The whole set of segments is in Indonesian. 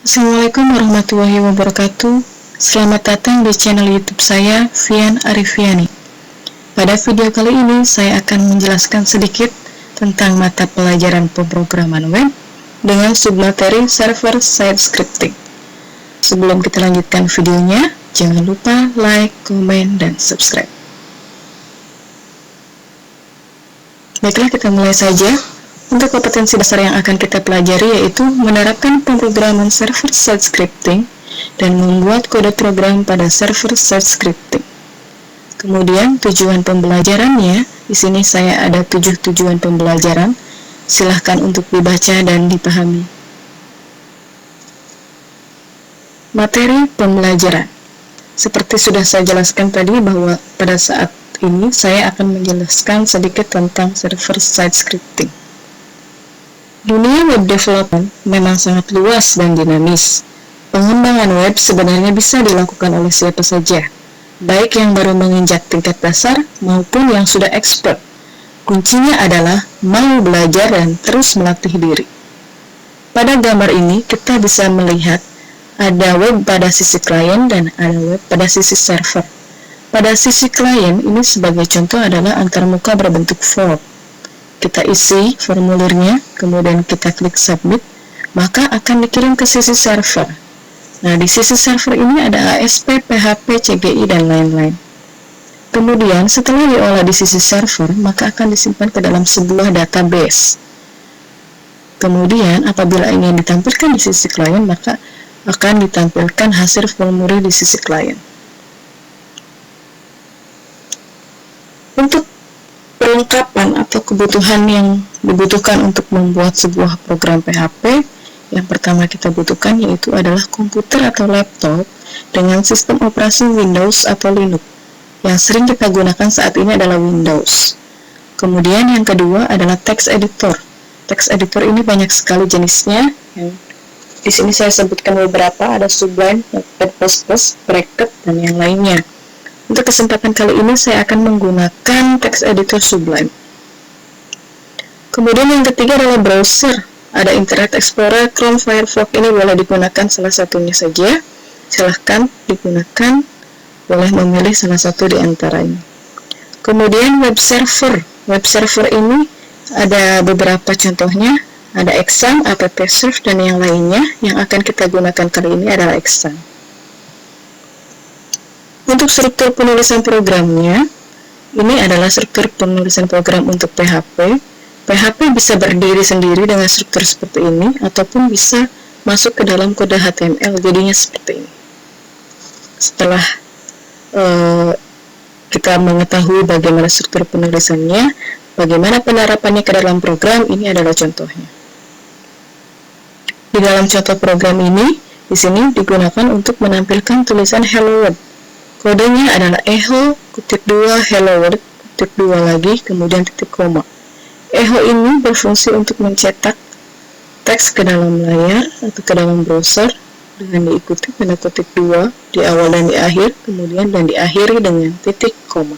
Assalamualaikum warahmatullahi wabarakatuh. Selamat datang di channel YouTube saya, Vian Arifiani. Pada video kali ini, saya akan menjelaskan sedikit tentang mata pelajaran pemrograman web dengan submateri server-side scripting. Sebelum kita lanjutkan videonya, jangan lupa like, komen, dan subscribe. Baiklah, kita mulai saja. Untuk kompetensi dasar yang akan kita pelajari yaitu menerapkan pemrograman server-side scripting dan membuat kode program pada server-side scripting. Kemudian tujuan pembelajarannya, di sini saya ada 7 tujuan pembelajaran. Silahkan untuk dibaca dan dipahami. Materi pembelajaran. Seperti sudah saya jelaskan tadi bahwa pada saat ini saya akan menjelaskan sedikit tentang server-side scripting. Dunia web development memang sangat luas dan dinamis. Pengembangan web sebenarnya bisa dilakukan oleh siapa saja, baik yang baru menginjak tingkat dasar maupun yang sudah expert. Kuncinya adalah mau belajar dan terus melatih diri. Pada gambar ini kita bisa melihat ada web pada sisi klien dan ada web pada sisi server. Pada sisi klien ini sebagai contoh adalah antarmuka berbentuk form. Kita isi formulirnya, kemudian kita klik submit, maka akan dikirim ke sisi server. Nah, di sisi server ini ada ASP, PHP, CGI, dan lain-lain. Kemudian, setelah diolah di sisi server, maka akan disimpan ke dalam sebuah database. Kemudian, apabila ingin ditampilkan di sisi klien, maka akan ditampilkan hasil formulir di sisi klien. Untuk perlengkapan atau kebutuhan yang dibutuhkan untuk membuat sebuah program PHP, yang pertama kita butuhkan yaitu adalah komputer atau laptop dengan sistem operasi Windows atau Linux. Yang sering kita gunakan saat ini adalah Windows. Kemudian yang kedua adalah text editor. Text editor ini banyak sekali jenisnya. Di sini saya sebutkan beberapa, ada Sublime, Notepad++, Bracket, dan yang lainnya. Untuk kesempatan kali ini saya akan menggunakan text editor Sublime. Kemudian yang ketiga adalah browser. Ada Internet Explorer, Chrome, Firefox, ini boleh digunakan salah satunya saja. Silahkan digunakan, boleh memilih salah satu di antaranya. Kemudian web server. Web server ini ada beberapa contohnya. Ada Exam, AppServe, dan yang lainnya. Yang akan kita gunakan kali ini adalah Exam. Untuk struktur penulisan programnya, ini adalah struktur penulisan program untuk PHP. PHP bisa berdiri sendiri dengan struktur seperti ini, ataupun bisa masuk ke dalam kode HTML, jadinya seperti ini. Setelah kita mengetahui bagaimana struktur penulisannya, bagaimana penerapannya ke dalam program, ini adalah contohnya. Di dalam contoh program ini, di sini digunakan untuk menampilkan tulisan Hello World. Kodenya adalah echo, kutip 2, hello world, kutip 2 lagi, kemudian titik koma. Echo ini berfungsi untuk mencetak teks ke dalam layar atau ke dalam browser dengan diikuti tanda kutip 2 di awal dan di akhir, kemudian dan diakhiri dengan titik koma.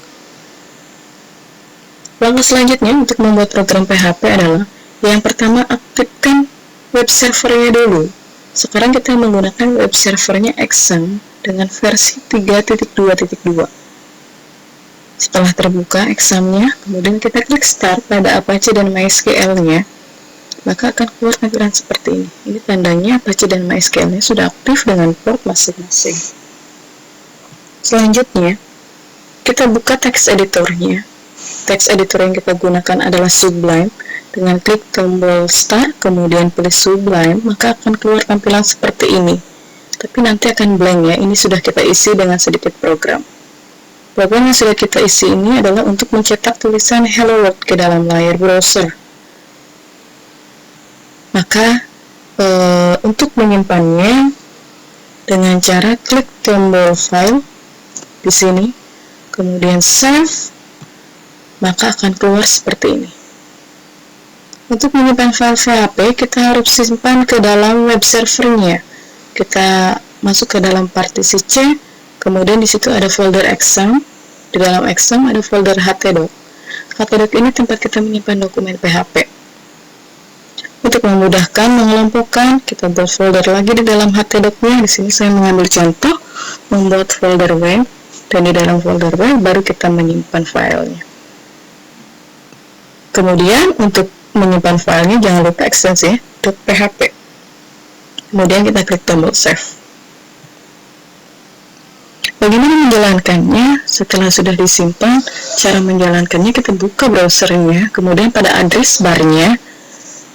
Langkah selanjutnya untuk membuat program PHP adalah yang pertama aktifkan web servernya dulu. Sekarang kita menggunakan web servernya Exam dengan versi 3.2.2. Setelah terbuka Examnya, kemudian kita klik Start pada Apache dan MySQL-nya, maka akan keluar tampilan seperti ini. Ini tandanya Apache dan MySQL-nya sudah aktif dengan port masing-masing. Selanjutnya, kita buka text editornya. Text editor yang kita gunakan adalah Sublime. Dengan klik tombol Start, kemudian pilih Sublime, maka akan keluar tampilan seperti ini. Tapi nanti akan blank ya, ini sudah kita isi dengan sedikit program. Program yang sudah kita isi ini adalah untuk mencetak tulisan Hello World ke dalam layar browser. Maka untuk menyimpannya dengan cara klik tombol File di sini, kemudian Save, maka akan keluar seperti ini. Untuk menyimpan file PHP, kita harus simpan ke dalam web servernya. Kita masuk ke dalam partisi C, kemudian di situ ada folder Exam. Di dalam Exam ada folder htdoc. Htdoc ini tempat kita menyimpan dokumen PHP. Untuk memudahkan mengelompokkan, kita buat folder lagi di dalam htdoc-nya. Di sini saya mengambil contoh membuat folder web, dan di dalam folder web baru kita menyimpan filenya. Kemudian untuk menyimpan filenya jangan lupa ekstensi .php. Kemudian kita klik tombol save. Bagaimana menjalankannya? Setelah sudah disimpan, cara menjalankannya kita buka browsernya, kemudian pada address barnya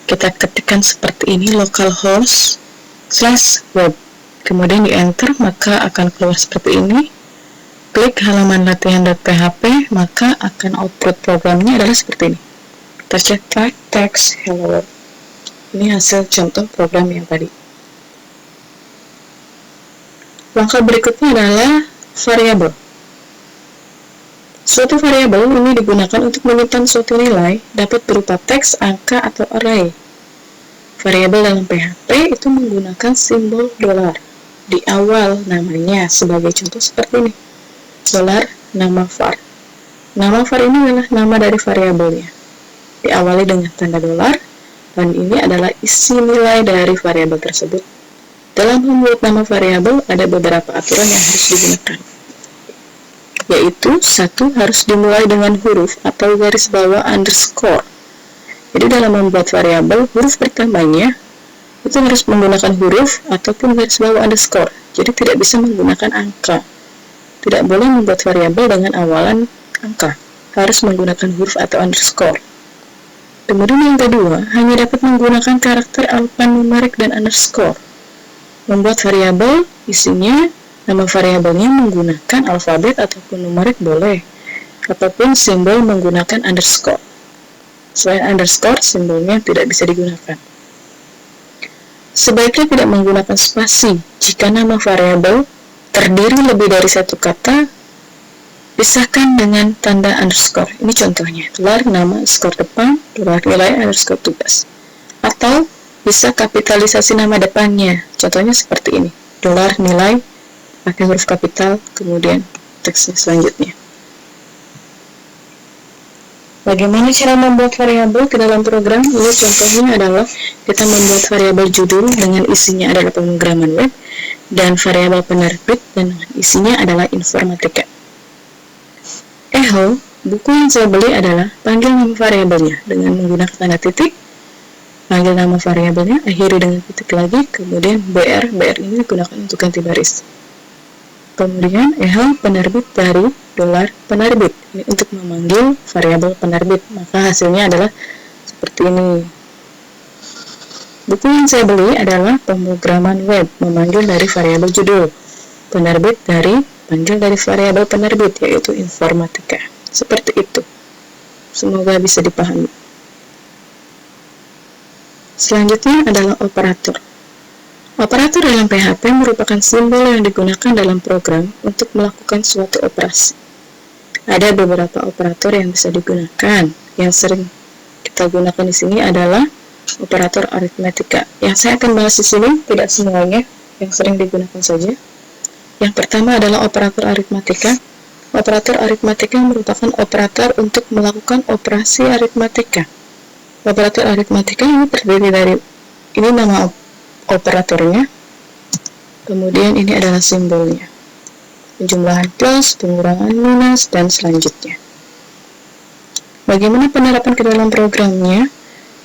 kita ketikkan seperti ini, localhost/web, kemudian di enter, maka akan keluar seperti ini. Klik halaman latihan.php, maka akan output programnya adalah seperti ini. Tercetak teks hello world. Ini hasil contoh program yang tadi. Langkah berikutnya adalah variabel. Suatu variabel ini digunakan untuk menyimpan suatu nilai, dapat berupa teks, angka, atau array. Variabel dalam PHP itu menggunakan simbol $. Di awal namanya, sebagai contoh seperti ini. $nama var. Nama var ini adalah nama dari variabelnya. Diawali dengan tanda $, dan ini adalah isi nilai dari variabel tersebut. Dalam membuat nama variabel, ada beberapa aturan yang harus digunakan, yaitu satu, harus dimulai dengan huruf atau garis bawah underscore. Jadi dalam membuat variabel, huruf pertamanya itu harus menggunakan huruf ataupun garis bawah underscore. Jadi tidak bisa menggunakan angka. Tidak boleh membuat variabel dengan awalan angka, harus menggunakan huruf atau underscore. Kemudian yang kedua, hanya dapat menggunakan karakter alfanumerik dan underscore. Membuat variabel, isinya nama variabelnya menggunakan alfabet ataupun numerik boleh, ataupun simbol menggunakan underscore. Selain underscore, simbolnya tidak bisa digunakan. Sebaiknya tidak menggunakan spasi. Jika nama variabel terdiri lebih dari satu kata, pisahkan dengan tanda underscore. Ini contohnya, $nama underscore depan, $nilai underscore tugas. Atau bisa kapitalisasi nama depannya. Contohnya seperti ini, $nilai pakai huruf kapital, kemudian teksnya selanjutnya. Bagaimana cara membuat variabel ke dalam program? Ini contohnya adalah kita membuat variabel judul dengan isinya adalah pemrograman web, dan variabel penerbit dan isinya adalah informatika. Buku yang saya beli adalah, panggil nama variabelnya dengan menggunakan tanda titik, panggil nama variabelnya, akhiri dengan titik lagi, kemudian BR ini digunakan untuk ganti baris. Kemudian penerbit dari $penerbit, ini untuk memanggil variabel penerbit, maka hasilnya adalah seperti ini. Buku yang saya beli adalah pemrograman web, memanggil dari variabel judul. Penerbit dari, panggil dari variabel penerbit, yaitu informatika. Seperti itu. Semoga bisa dipahami. Selanjutnya adalah operator. Operator dalam PHP merupakan simbol yang digunakan dalam program untuk melakukan suatu operasi. Ada beberapa operator yang bisa digunakan. Yang sering kita gunakan di sini adalah operator aritmetika. Yang saya akan bahas di sini tidak semuanya, yang sering digunakan saja. Yang pertama adalah operator aritmetika. Operator aritmetika merupakan operator untuk melakukan operasi aritmetika. Operator aritmetika ini terdiri dari, ini nama operatornya, kemudian ini adalah simbolnya, penjumlahan plus, pengurangan minus, dan selanjutnya. Bagaimana penerapan ke dalam programnya?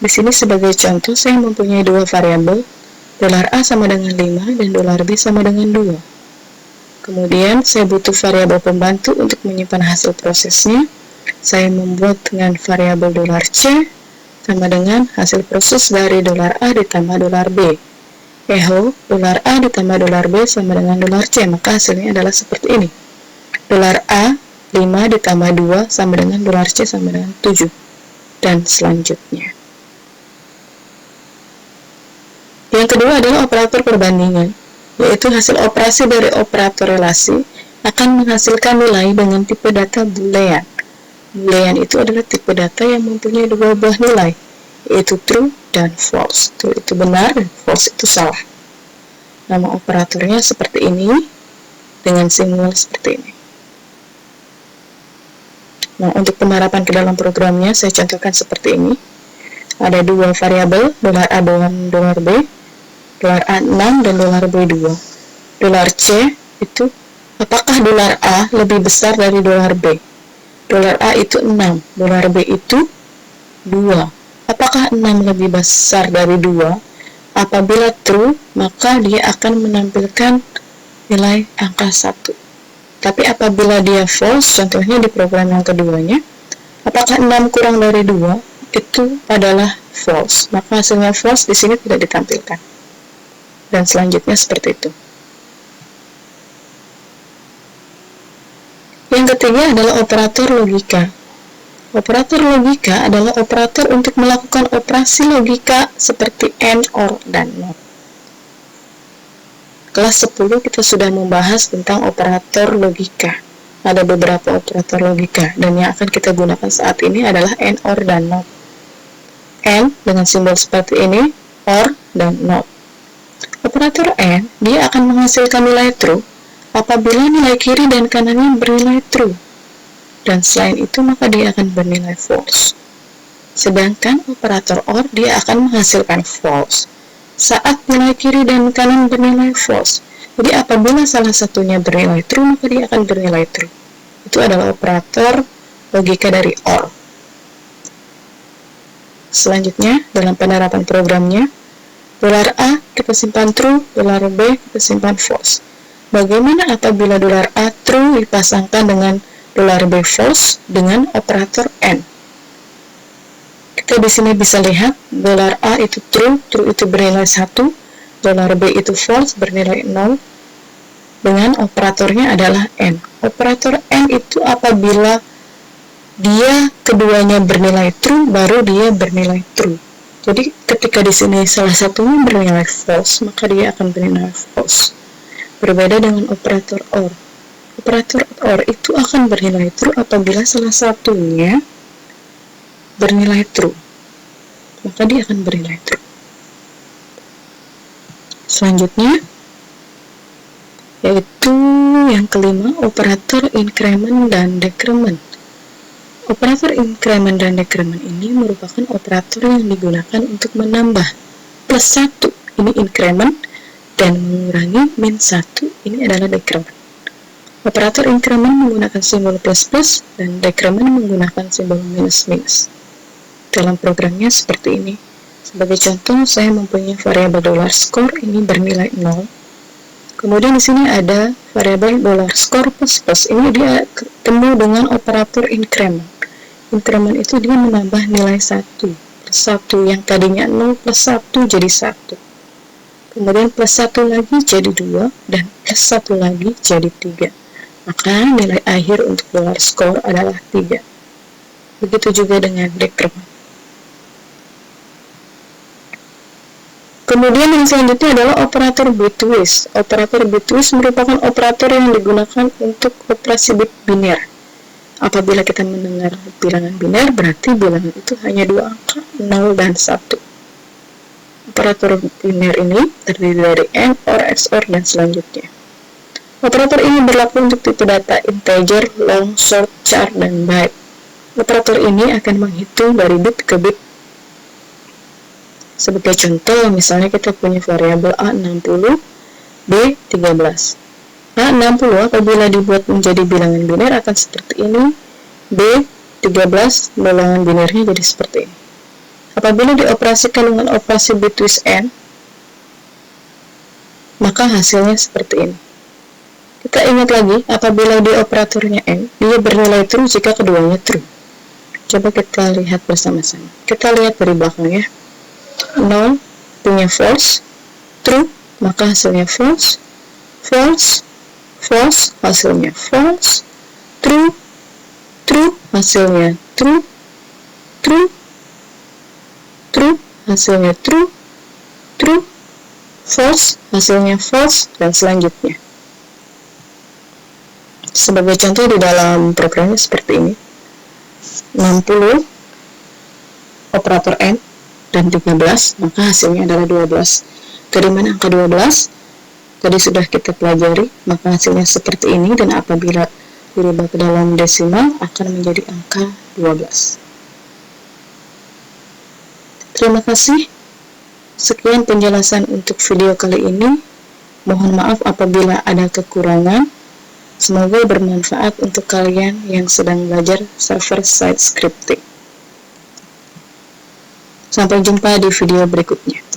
Di sini sebagai contoh saya mempunyai dua variabel, $A sama dengan 5 dan $B sama dengan 2. Kemudian saya butuh variabel pembantu untuk menyimpan hasil prosesnya. Saya membuat dengan variabel $C sama dengan hasil proses dari $A ditambah $B. $A ditambah $B sama dengan $C, maka hasilnya adalah seperti ini. $A 5 ditambah 2 sama dengan $C sama dengan 7, dan selanjutnya. Yang kedua adalah operator perbandingan, yaitu hasil operasi dari operator relasi akan menghasilkan nilai dengan tipe data boolean. Boolean itu adalah tipe data yang mempunyai dua buah nilai, yaitu true dan false. True itu benar dan false itu salah. Nama operatornya seperti ini, dengan simbol seperti ini. Nah, untuk penerapan ke dalam programnya, saya contohkan seperti ini. ada dua variabel, $A dan $B, $A6 dan $B2. $C itu, apakah $A lebih besar dari $B? $A itu 6, $B itu 2. Apakah 6 lebih besar dari 2? Apabila true, maka dia akan menampilkan nilai angka 1. Tapi apabila dia false, contohnya di program yang keduanya, apakah 6 kurang dari 2? Itu adalah false. Maka hasilnya false di sini tidak ditampilkan. Dan selanjutnya seperti itu. Yang ketiga adalah operator logika. Operator logika adalah operator untuk melakukan operasi logika seperti AND, OR, dan NOT. Kelas 10 kita sudah membahas tentang operator logika. Ada beberapa operator logika, dan yang akan kita gunakan saat ini adalah AND, OR, dan NOT. AND dengan simbol seperti ini, OR, dan NOT. Operator AND, dia akan menghasilkan nilai true apabila nilai kiri dan kanannya bernilai true. Dan selain itu maka dia akan bernilai false. Sedangkan operator OR dia akan menghasilkan false saat nilai kiri dan kanan bernilai false. Jadi apabila salah satunya bernilai true maka dia akan bernilai true. Itu adalah operator logika dari OR. Selanjutnya dalam penerapan programnya, $A kita simpan true, $B kita simpan false. Bagaimana apabila $A true dipasangkan dengan $B false dengan operator AND? Kita di sini bisa lihat $A itu true, true itu bernilai 1, $B itu false bernilai 0, dengan operatornya adalah AND. Operator AND itu apabila dia keduanya bernilai true, baru dia bernilai true. Jadi ketika di sini salah satunya bernilai false, maka dia akan bernilai false. Berbeda dengan operator OR. Operator OR itu akan bernilai true apabila salah satunya bernilai true, maka dia akan bernilai true. Selanjutnya yaitu yang kelima, operator increment dan decrement. Operator increment dan decrement ini merupakan operator yang digunakan untuk menambah plus 1, ini increment, dan mengurangi min 1, ini adalah decrement. Operator increment menggunakan simbol plus-plus dan decrement menggunakan simbol minus-minus. Dalam programnya seperti ini. Sebagai contoh, saya mempunyai variabel $score ini bernilai 0. Kemudian di sini ada variabel $score plus-plus. Ini dia ketemu dengan operator increment. Increment itu dia menambah nilai 1 plus 1 yang tadinya 0 plus 1 jadi 1. Kemudian plus 1 lagi jadi 2 dan plus 1 lagi jadi 3. Maka nilai akhir untuk $score adalah 3. Begitu juga dengan decrement. Kemudian yang selanjutnya adalah operator bitwise. Operator bitwise merupakan operator yang digunakan untuk operasi bit biner. Apabila kita mendengar bilangan biner, berarti bilangan itu hanya 2 angka, 0 dan 1. Operator biner ini terdiri dari AND, OR, XOR, dan selanjutnya. Operator ini berlaku untuk tipe data integer, long, short, char, dan byte. Operator ini akan menghitung dari bit ke bit. Sebagai contoh, misalnya kita punya variabel A60, B13. A60 apabila dibuat menjadi bilangan biner akan seperti ini, B13 bilangan binernya jadi seperti ini. Apabila dioperasikan dengan operasi bitwise AND, maka hasilnya seperti ini. Kita ingat lagi, apabila di operatornya AND, dia bernilai true jika keduanya true. Coba kita lihat bersama-sama. Kita lihat dari belakang ya. 0 punya false, true, maka hasilnya false, false, false, hasilnya false, true, true, hasilnya true, true, true, hasilnya true, true, false, hasilnya false, dan selanjutnya. Sebagai contoh di dalam programnya seperti ini. 60 operator AND dan 13, maka hasilnya adalah 12. Dari mana angka 12? Tadi sudah kita pelajari, maka hasilnya seperti ini, dan apabila dirubah ke dalam desimal akan menjadi angka 12. Terima kasih. Sekian penjelasan untuk video kali ini. Mohon maaf apabila ada kekurangan. Semoga bermanfaat untuk kalian yang sedang belajar server-side scripting. Sampai jumpa di video berikutnya.